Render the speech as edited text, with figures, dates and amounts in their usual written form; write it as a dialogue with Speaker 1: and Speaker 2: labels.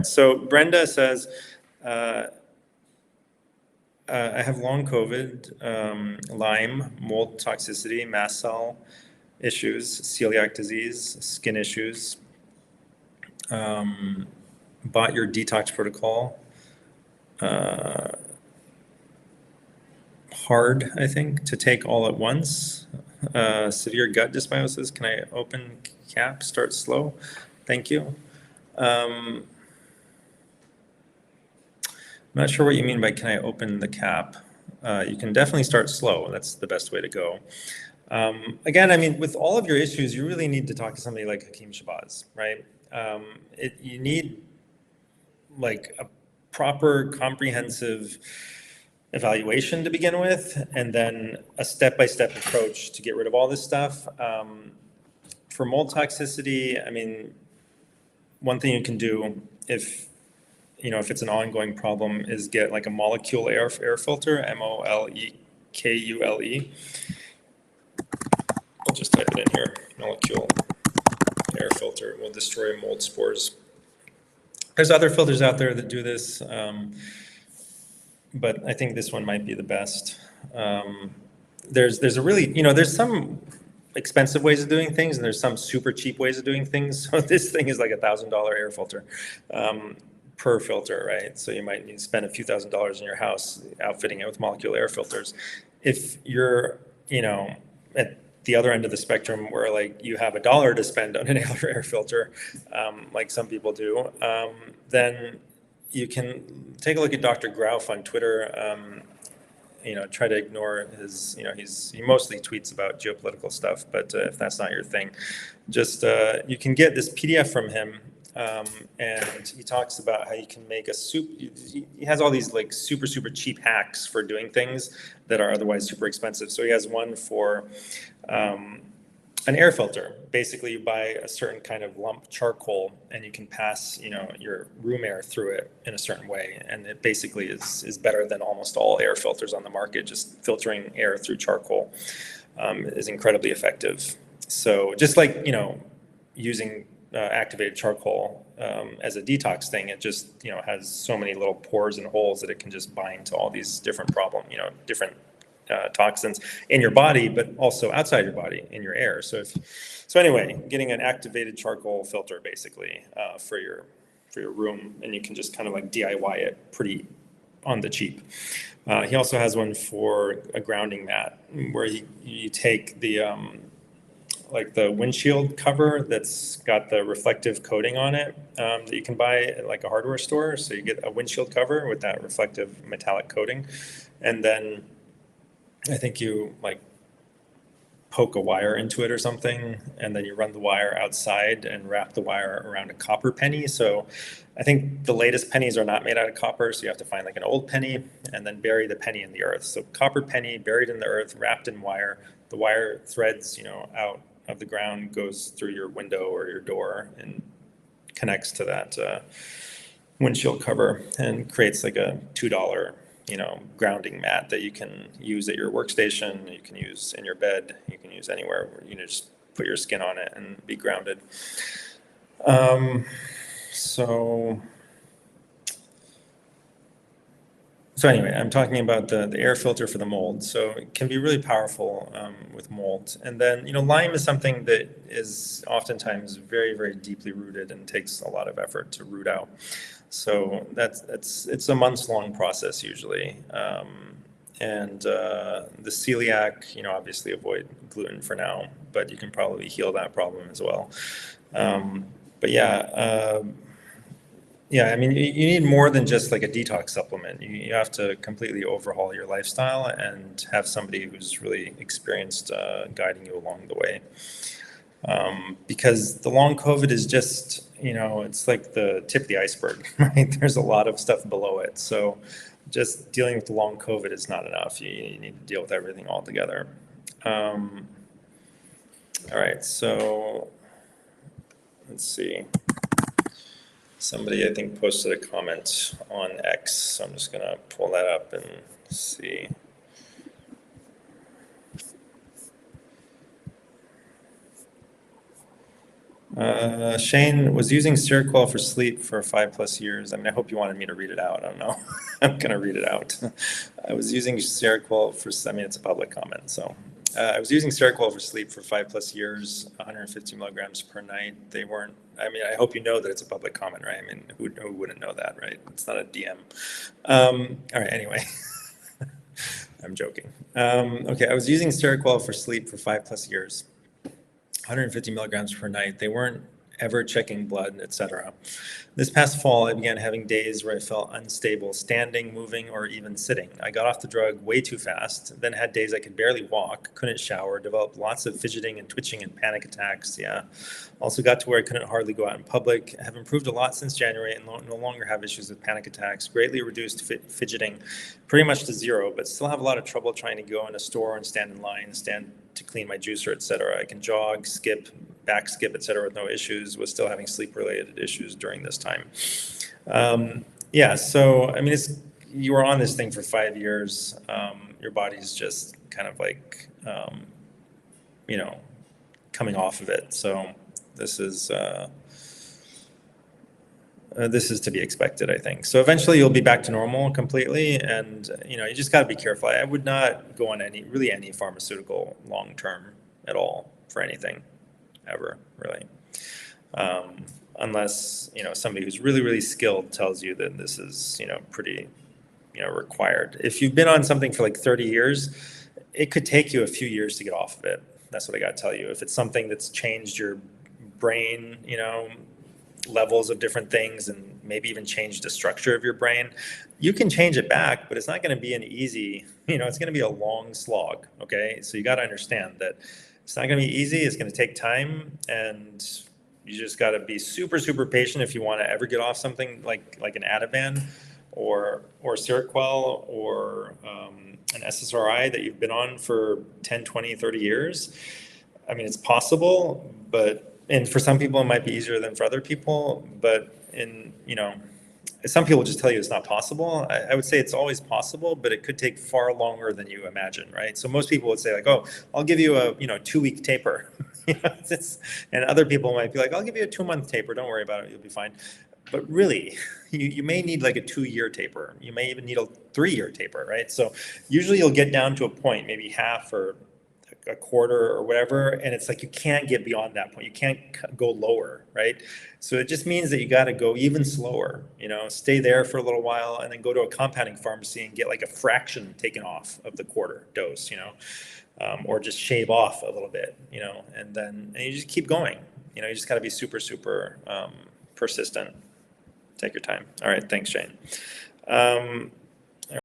Speaker 1: So Brenda says, I have long COVID, Lyme, mold toxicity, mast cell issues, celiac disease, skin issues. Bought your detox protocol. Hard, I think, to take all at once. Severe gut dysbiosis. Can I open cap? Start slow. Thank you. I'm not sure what you mean by can I open the cap. You can definitely start slow. That's the best way to go. Again, I mean, with all of your issues, you really need to talk to somebody like Hakeem Shabazz, right? You need like a proper, comprehensive evaluation to begin with, and then a step-by-step approach to get rid of all this stuff. For mold toxicity, I mean, one thing you can do if it's an ongoing problem is get like a molecule air filter, MOLEKULE. I'll just type it in here, molecule air filter. It will destroy mold spores. There's other filters out there that do this, but I think this one might be the best. There's a really, there's some expensive ways of doing things, and there's some super cheap ways of doing things. So this thing is like $1,000 air filter per filter, right? So you might need to spend a few $1,000s in your house outfitting it with molecular air filters. If you're, at the other end of the spectrum where like you have $1 to spend on an air filter, like some people do, then you can take a look at Dr. Grauf on Twitter. Try to ignore his, he mostly tweets about geopolitical stuff, but if that's not your thing, just, you can get this PDF from him, and he talks about how you can make a soup. He has all these like super, super cheap hacks for doing things that are otherwise super expensive. So he has one for an air filter. Basically, you buy a certain kind of lump charcoal, and you can pass, your room air through it in a certain way, and it basically is better than almost all air filters on the market. Just filtering air through charcoal is incredibly effective. So just like using activated charcoal as a detox thing, it just has so many little pores and holes that it can just bind to all these different different toxins in your body, but also outside your body in your air. So anyway, getting an activated charcoal filter basically for your room, and you can just kind of like DIY it pretty on the cheap. He also has one for a grounding mat where you take the like the windshield cover that's got the reflective coating on it that you can buy at like a hardware store. So you get a windshield cover with that reflective metallic coating, and then I think you like poke a wire into it or something, and then you run the wire outside and wrap the wire around a copper penny. So I think the latest pennies are not made out of copper, so you have to find like an old penny and then bury the penny in the earth. So copper penny buried in the earth, wrapped in wire. The wire threads, out of the ground, goes through your window or your door and connects to that windshield cover and creates like a $2 grounding mat that you can use at your workstation, you can use in your bed, you can use anywhere where just put your skin on it and be grounded. So anyway, I'm talking about the air filter for the mold. So it can be really powerful with mold. And then, Lyme is something that is oftentimes very, very deeply rooted and takes a lot of effort to root out. So it's a months-long process usually. And the celiac, obviously avoid gluten for now, but you can probably heal that problem as well. But yeah, I mean, you need more than just like a detox supplement. You have to completely overhaul your lifestyle and have somebody who's really experienced guiding you along the way. Because the long COVID is just, it's like the tip of the iceberg, right? There's a lot of stuff below it. So just dealing with the long COVID is not enough. You need to deal with everything all together. All right, so let's see. Somebody, I think, posted a comment on X, so I'm just going to pull that up and see. Shane was using Seroquel for sleep for 5+ years. I mean, I hope you wanted me to read it out. I don't know. I'm going to read it out. I was using Seroquel for, I mean, it's a public comment. So I was using Seroquel for sleep for 5+ years, 150 milligrams per night. They weren't, I mean, I hope you know that it's a public comment, right? I mean, who wouldn't know that, right? It's not a DM. All right, anyway. I'm joking. Okay, I was using Seroquel for sleep for 5+ years. 150 milligrams per night. They weren't ever checking blood, etc. This past fall, I began having days where I felt unstable, standing, moving, or even sitting. I got off the drug way too fast, then had days I could barely walk, couldn't shower, developed lots of fidgeting and twitching and panic attacks. Yeah. Also got to where I couldn't hardly go out in public. I have improved a lot since January and no longer have issues with panic attacks. Greatly reduced fidgeting, pretty much to zero, but still have a lot of trouble trying to go in a store and stand in line, stand to clean my juicer, etc. I can jog, skip, back skip, etc. with no issues, was still having sleep-related issues during this time. Yeah, so, I mean, you were on this thing for 5 years. Your body's just kind of like, you know, coming off of it. So this is to be expected, I think. So eventually you'll be back to normal completely, and you know, you just got to be careful. I would not go on any pharmaceutical long term at all for anything, ever, really, unless you know somebody who's really skilled tells you that this is pretty required. If you've been on something for like 30 years, it could take you a few years to get off of it. That's what I got to tell you. If it's something that's changed your brain, levels of different things, and maybe even change the structure of your brain, you can change it back, but it's not going to be an easy, it's going to be a long slog. Okay. So you got to understand that it's not going to be easy. It's going to take time, and you just got to be super patient if you want to ever get off something like an Ativan or Seroquel or an SSRI that you've been on for 10, 20, 30 years. I mean, it's possible, and for some people it might be easier than for other people, but some people just tell you it's not possible. I would say it's always possible, but it could take far longer than you imagine, right? So most people would say like, oh, I'll give you a 2-week taper. And other people might be like, I'll give you a 2-month taper. Don't worry about it. You'll be fine. But really, you may need like a 2-year taper. You may even need a 3-year taper, right? So usually you'll get down to a point, maybe half or a quarter or whatever, and it's like you can't get beyond that point. You can't go lower, right? So it just means that you got to go even slower, stay there for a little while, and then go to a compounding pharmacy and get like a fraction taken off of the quarter dose, or just shave off a little bit, and you just keep going. You just got to be super persistent. Take your time. All right, thanks, Shane.